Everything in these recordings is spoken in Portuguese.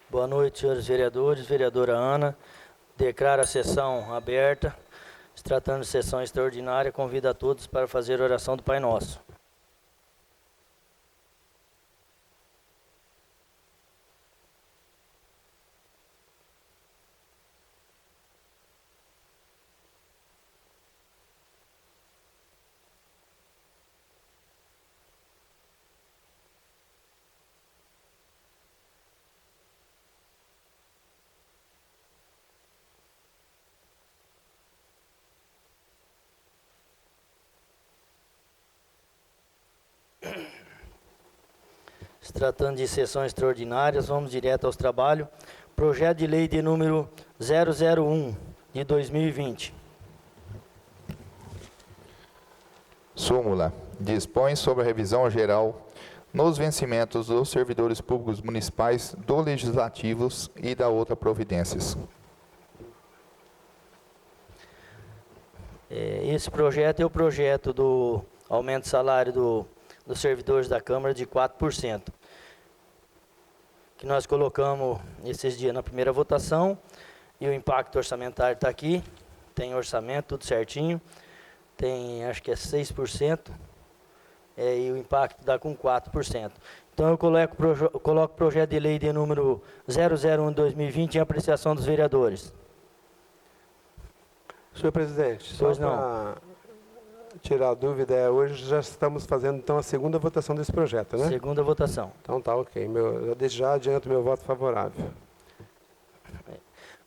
Boa noite, senhores vereadores, vereadora Ana. Declaro a sessão aberta. Se tratando de sessão extraordinária, convido a todos para fazer a oração do Pai Nosso. Se tratando de sessão extraordinária, vamos direto aos trabalhos. Projeto de lei de número 001, de 2020. Súmula. Dispõe sobre a revisão geral nos vencimentos dos servidores públicos municipais, do legislativos e da outra providências. Esse projeto é o projeto do aumento de salário dos servidores da Câmara de 4%, que nós colocamos esses dias na primeira votação, e o impacto orçamentário está aqui, tem orçamento, tudo certinho, tem, acho que é 6%, e o impacto dá com 4%. Então eu coloco o projeto de lei de número 001 de 2020 em apreciação dos vereadores. Senhor presidente, só para tirar a dúvida, hoje já estamos fazendo então a segunda votação desse projeto, né? Segunda votação. Então tá ok. Desde já adianto meu voto favorável.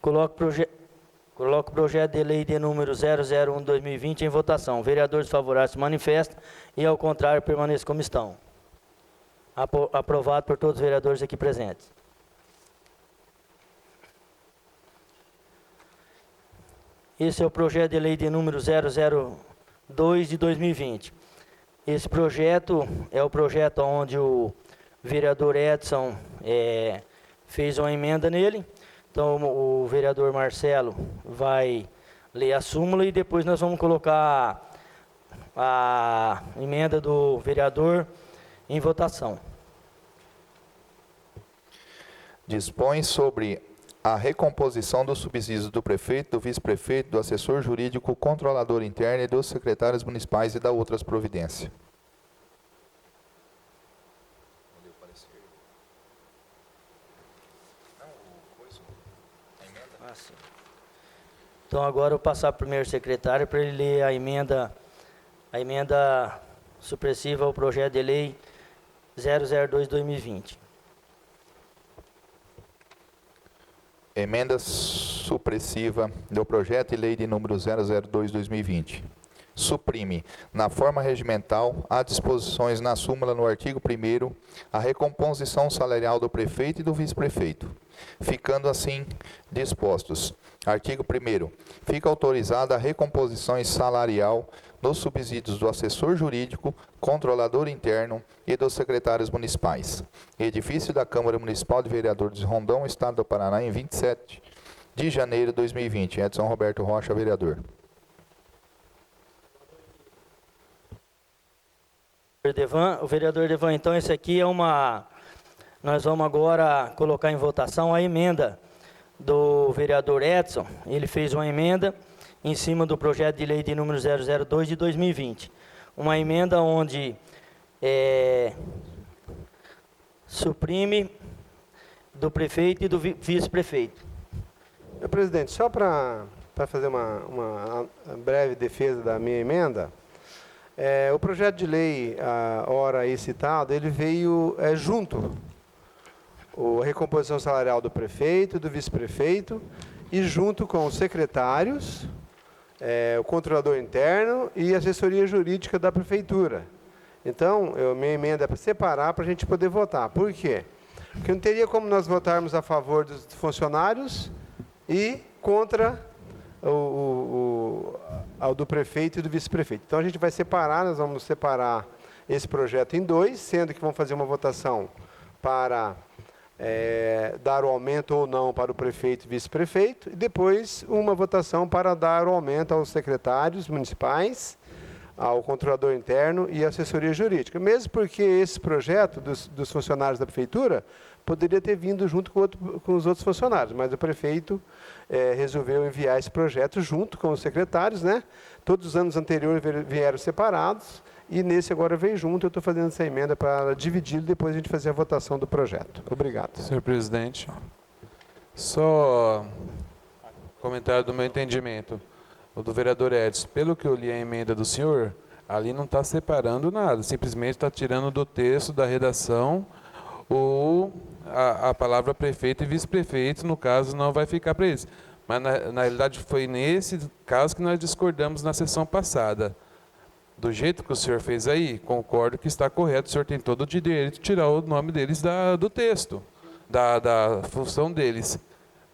Coloco o projeto de lei de número 001 de 2020 em votação. Vereadores favoráveis se manifestam e, ao contrário, permaneçam como estão. Aprovado por todos os vereadores aqui presentes. Esse é o projeto de lei de número 002 de 2020. Esse projeto é o projeto onde o vereador Edson fez uma emenda nele. Então o vereador Marcelo vai ler a súmula e depois nós vamos colocar a emenda do vereador em votação. Dispõe sobre a recomposição dos subsídios do prefeito, do vice-prefeito, do assessor jurídico, controlador interno e dos secretários municipais e da outras providências. Então agora eu vou passar para o primeiro secretário para ele ler a emenda supressiva ao projeto de lei 002/2020. Emenda supressiva do projeto de lei de número 002/2020. Suprime, na forma regimental, as disposições na súmula no artigo 1º, a recomposição salarial do prefeito e do vice-prefeito, ficando assim dispostos. Artigo 1º. Fica autorizada a recomposição salarial dos subsídios do assessor jurídico, controlador interno e dos secretários municipais. Edifício da Câmara Municipal de Vereadores de Rondon, Estado do Paraná, em 27 de janeiro de 2020. Edson Roberto Rocha, vereador. O vereador Devan, então esse aqui é nós vamos agora colocar em votação a emenda do vereador Edson. Ele fez uma emenda em cima do projeto de lei de número 002 de 2020. Uma emenda onde suprime do prefeito e do vice-prefeito. Senhor presidente, só para fazer uma breve defesa da minha emenda, o projeto de lei, ora aí citado, ele veio junto. A recomposição salarial do prefeito, do vice-prefeito, e junto com os secretários, o controlador interno e a assessoria jurídica da prefeitura. Então, minha emenda é para separar, para a gente poder votar. Por quê? Porque não teria como nós votarmos a favor dos funcionários e contra ao do prefeito e do vice-prefeito. Então, a gente vai separar, nós vamos separar esse projeto em dois, sendo que vamos fazer uma votação para dar o aumento ou não para o prefeito e vice-prefeito, e depois uma votação para dar o aumento aos secretários municipais, ao controlador interno e à assessoria jurídica. Mesmo porque esse projeto dos funcionários da prefeitura poderia ter vindo junto com os outros funcionários, mas o prefeito resolveu enviar esse projeto junto com os secretários, né? Todos os anos anteriores vieram separados e nesse agora veio junto. Eu estou fazendo essa emenda para dividir e depois a gente fazer a votação do projeto. Obrigado. Senhor presidente, só comentário do meu entendimento, o do vereador Edson. Pelo que eu li a emenda do senhor, ali não está separando nada, simplesmente está tirando do texto da redação a palavra prefeito e vice-prefeito, no caso não vai ficar para eles. Mas na realidade foi nesse caso que nós discordamos na sessão passada. Do jeito que o senhor fez aí, concordo que está correto, o senhor tem todo o direito de tirar o nome deles do texto, da função deles.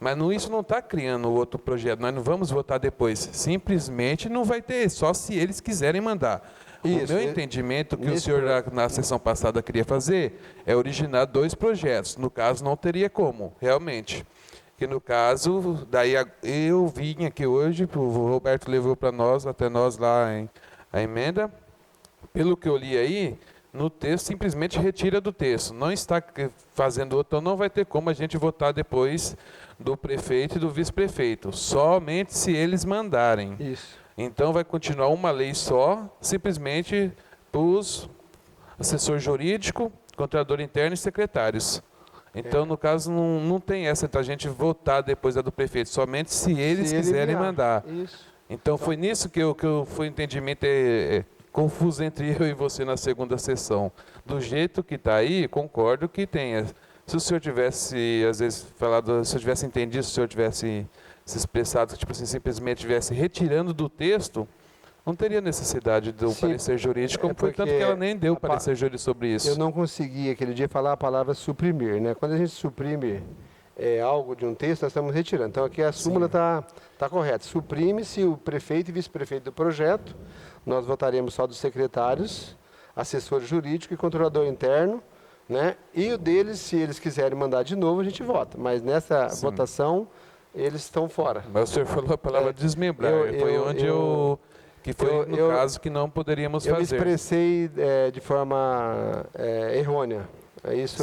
Mas isso não está criando outro projeto, nós não vamos votar depois. Simplesmente não vai ter, só se eles quiserem mandar. Isso, o meu entendimento que o senhor na sessão passada queria fazer é originar 2 projetos. No caso, não teria como, realmente. Que no caso, daí eu vim aqui hoje, o Roberto levou para nós, até nós lá a emenda. Pelo que eu li aí, no texto, simplesmente retira do texto. Não está fazendo outro, então não vai ter como a gente votar depois do prefeito e do vice-prefeito. Somente se eles mandarem. Isso. Então vai continuar uma lei só, simplesmente para os assessor jurídico, controlador interno e secretários. Então, no caso, não tem essa para a gente votar depois da do prefeito, somente se eles quiserem mandar. Isso. Então, foi nisso que eu fui entendimento confuso entre eu e você na segunda sessão. Do jeito que está aí, concordo que tenha. Se o senhor tivesse, às vezes, falado, se eu tivesse entendido, se o senhor tivesse se expressado, tipo assim, simplesmente estivesse retirando do texto, não teria necessidade do parecer jurídico, como foi tanto que ela nem deu parecer jurídico sobre isso. Eu não consegui aquele dia falar a palavra suprimir, né? Quando a gente suprime algo de um texto, nós estamos retirando. Então aqui a súmula está correta. Suprime-se o prefeito e vice-prefeito do projeto, nós votaremos só dos secretários, assessor jurídico e controlador interno, né? E o deles, se eles quiserem mandar de novo, a gente vota. Mas nessa votação, eles estão fora. Mas o senhor falou a palavra desmembrar, que foi no caso que não poderíamos fazer. Eu me expressei de forma errônea. Isso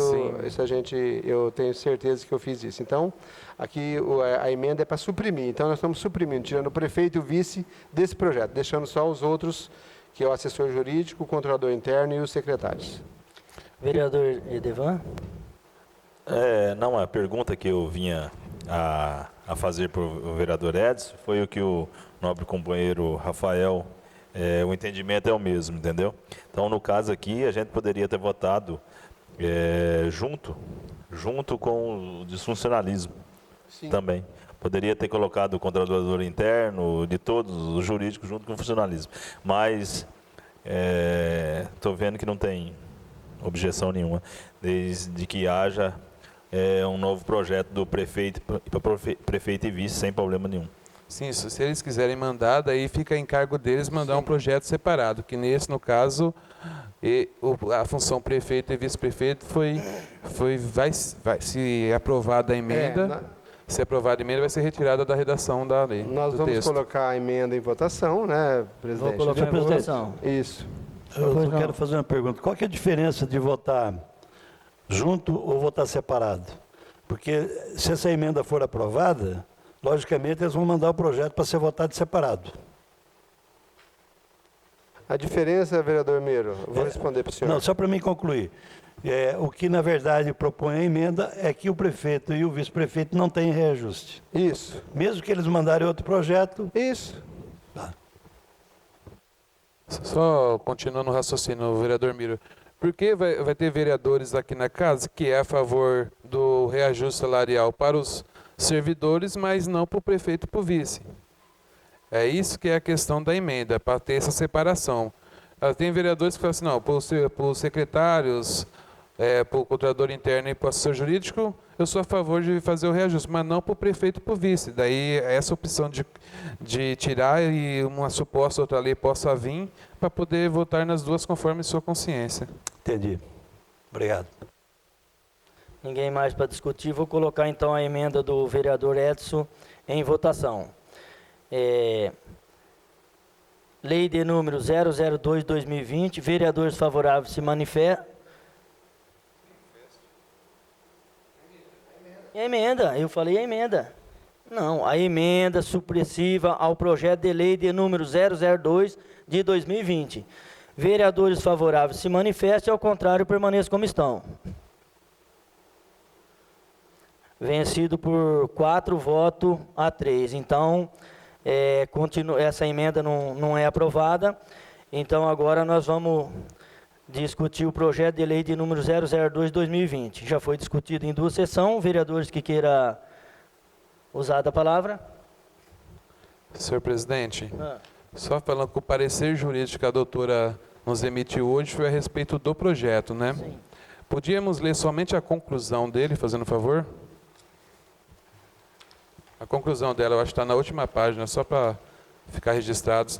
eu tenho certeza que eu fiz isso. Então, aqui a emenda é para suprimir. Então, nós estamos suprimindo, tirando o prefeito e o vice desse projeto, deixando só os outros, que é o assessor jurídico, o controlador interno e os secretários. Vereador Edevan? Não, a pergunta que eu vinha a fazer para o vereador Edson foi o que o nobre companheiro Rafael, o entendimento é o mesmo, entendeu? Então, no caso aqui, a gente poderia ter votado junto com o disfuncionalismo. Sim. Também. Poderia ter colocado o controlador interno, de todos os jurídicos, junto com o funcionalismo. Mas estou vendo que não tem objeção nenhuma, desde que haja um novo projeto do prefeito e vice, sem problema nenhum. Sim, se eles quiserem mandar, daí fica em cargo deles mandar um projeto separado, que nesse, no caso, a função prefeito e vice-prefeito vai se aprovada a emenda, se aprovada a emenda, vai ser retirada da redação da lei. Nós vamos colocar a emenda em votação, né, presidente? Vou colocar em votação. Isso. Eu quero fazer uma pergunta. Qual que é a diferença de votar junto ou votar separado? Porque se essa emenda for aprovada, logicamente eles vão mandar o projeto para ser votado separado. A diferença, vereador Miro, eu vou responder para o senhor. Não, só para mim concluir. O que, na verdade, propõe a emenda é que o prefeito e o vice-prefeito não têm reajuste. Isso. Mesmo que eles mandarem outro projeto... Isso. Tá. Só continuando o raciocínio, vereador Miro, por que vai ter vereadores aqui na casa que é a favor do reajuste salarial para os servidores, mas não para o prefeito e para o vice? É isso que é a questão da emenda, para ter essa separação. Tem vereadores que falam assim, não, para os secretários, para o controlador interno e para o assessor jurídico, eu sou a favor de fazer o reajuste, mas não para o prefeito e para o vice. Daí, essa opção de tirar e uma suposta outra lei possa vir para poder votar nas duas conforme sua consciência. Entendi. Obrigado. Ninguém mais para discutir. Vou colocar, então, a emenda do vereador Edson em votação. Lei de número 002/2020, vereadores favoráveis se manifestam. E a emenda? Eu falei a emenda. Não, a emenda supressiva ao projeto de lei de número 002 de 2020. Vereadores favoráveis se manifestem, ao contrário, permaneçam como estão. Vencido por 4 votos a 3. Então, essa emenda não é aprovada. Então, agora nós vamos discutir o projeto de lei de número 002 de 2020. Já foi discutido em 2 sessões. Vereadores que queiram usar da palavra. Senhor presidente, só falando que o parecer jurídico que a doutora nos emitiu hoje foi a respeito do projeto, né? Sim. Podíamos ler somente a conclusão dele, fazendo favor? A conclusão dela, eu acho que está na última página, só para ficar registrados.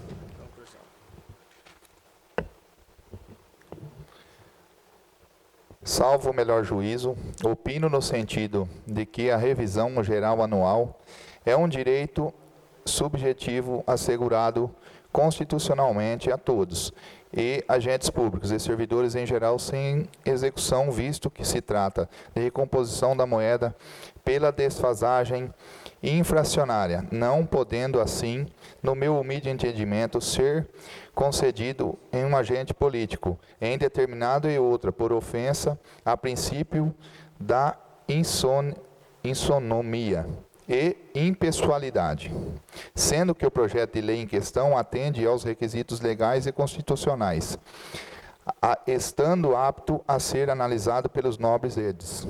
Salvo o melhor juízo, opino no sentido de que a revisão geral anual é um direito subjetivo assegurado constitucionalmente a todos, e agentes públicos e servidores em geral sem execução, visto que se trata de recomposição da moeda pela desfasagem infracionária, não podendo assim, no meu humilde entendimento, ser concedido em um agente político, em determinado e outra, por ofensa a princípio da isonomia e impessoalidade, sendo que o projeto de lei em questão atende aos requisitos legais e constitucionais, estando apto a ser analisado pelos nobres edes,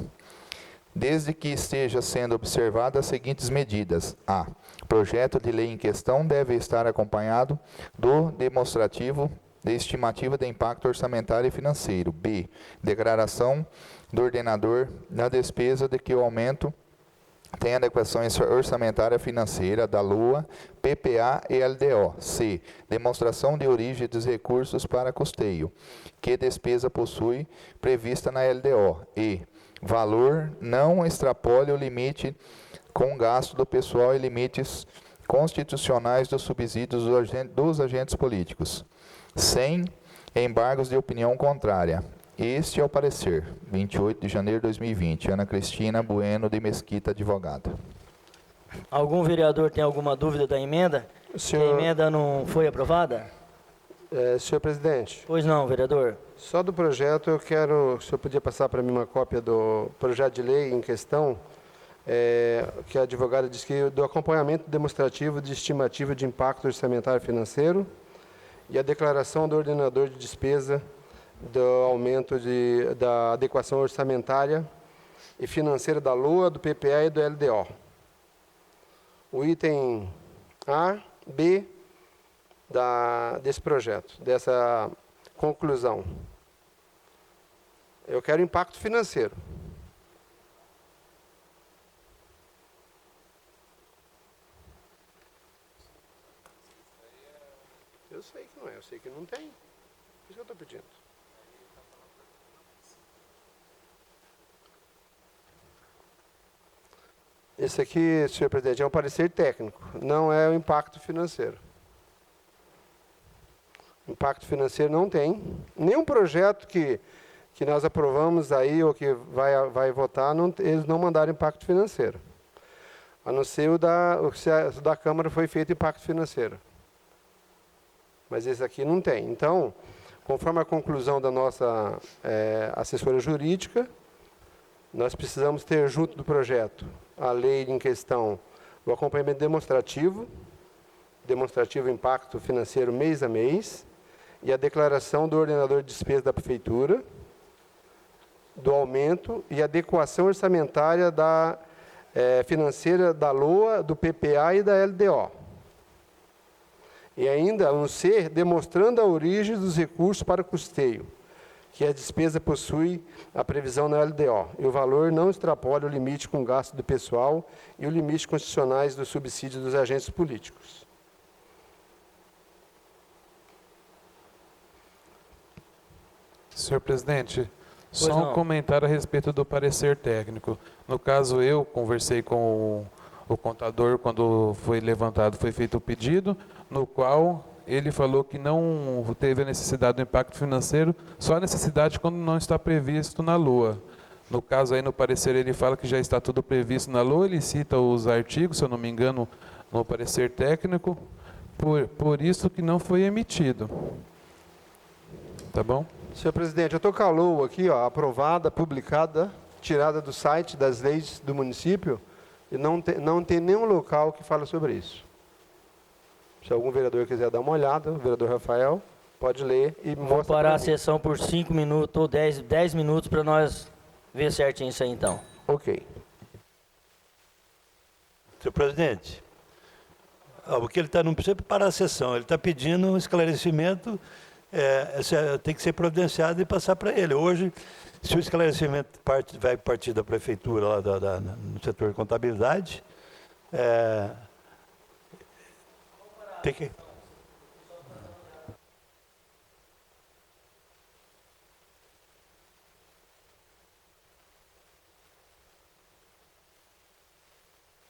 desde que esteja sendo observadas as seguintes medidas. A. Projeto de lei em questão deve estar acompanhado do demonstrativo de estimativa de impacto orçamentário e financeiro. B. Declaração do ordenador da despesa de que o aumento tem adequação orçamentária financeira da LOA, PPA e LDO. C. Demonstração de origem dos recursos para custeio, que despesa possui prevista na LDO. E. Valor não extrapole o limite com gasto do pessoal e limites constitucionais dos subsídios dos agentes políticos, sem embargos de opinião contrária. Este é o parecer. 28 de janeiro de 2020. Ana Cristina Bueno de Mesquita, advogada. Algum vereador tem alguma dúvida da emenda? Senhor- Que a emenda não foi aprovada? Senhor presidente, Pois não, vereador. só do projeto eu quero, se o senhor podia passar para mim uma cópia do projeto de lei em questão, que a advogada diz que do acompanhamento demonstrativo de estimativa de impacto orçamentário financeiro e a declaração do ordenador de despesa do aumento da adequação orçamentária e financeira da LOA, do PPA e do LDO. O item A, B desse projeto, dessa conclusão. Eu quero impacto financeiro. Eu sei que não é, eu sei que não tem. Por isso que eu estou pedindo. Esse aqui, senhor presidente, é um parecer técnico, não é o impacto financeiro. Impacto financeiro não tem. Nenhum projeto que nós aprovamos aí ou que vai votar, eles não mandaram impacto financeiro. A não ser o da Câmara foi feito impacto financeiro. Mas esse aqui não tem. Então, conforme a conclusão da nossa assessora jurídica, nós precisamos ter junto do projeto a lei em questão, o acompanhamento demonstrativo impacto financeiro mês a mês, e a declaração do ordenador de despesa da prefeitura, do aumento e adequação orçamentária financeira da LOA, do PPA e da LDO. E ainda, um C, demonstrando a origem dos recursos para custeio, que a despesa possui a previsão na LDO, e o valor não extrapola o limite com gasto do pessoal e o limite constitucionais do subsídio dos agentes políticos. Senhor presidente, Pois só um não. comentário a respeito do parecer técnico. No caso, eu conversei com o contador quando foi feito o pedido, no qual ele falou que não teve a necessidade do impacto financeiro, só a necessidade quando não está previsto na LOA. No caso aí no parecer ele fala que já está tudo previsto na LOA, ele cita os artigos, se eu não me engano, no parecer técnico, por isso que não foi emitido. Tá bom? Senhor presidente, eu estou com a LOA aqui, ó, aprovada, publicada, tirada do site das leis do município, e não tem nenhum local que fala sobre isso. Se algum vereador quiser dar uma olhada, o vereador Rafael, pode ler e Vou mostra parar pra a mim. sessão por 5 minutos ou 10 minutos para nós ver certinho isso aí então. Ok. Senhor presidente, o que ele está, não precisa parar a sessão, ele está pedindo um esclarecimento, tem que ser providenciado e passar para ele. Hoje, se o esclarecimento vai partir da prefeitura, lá no setor de contabilidade, tem que...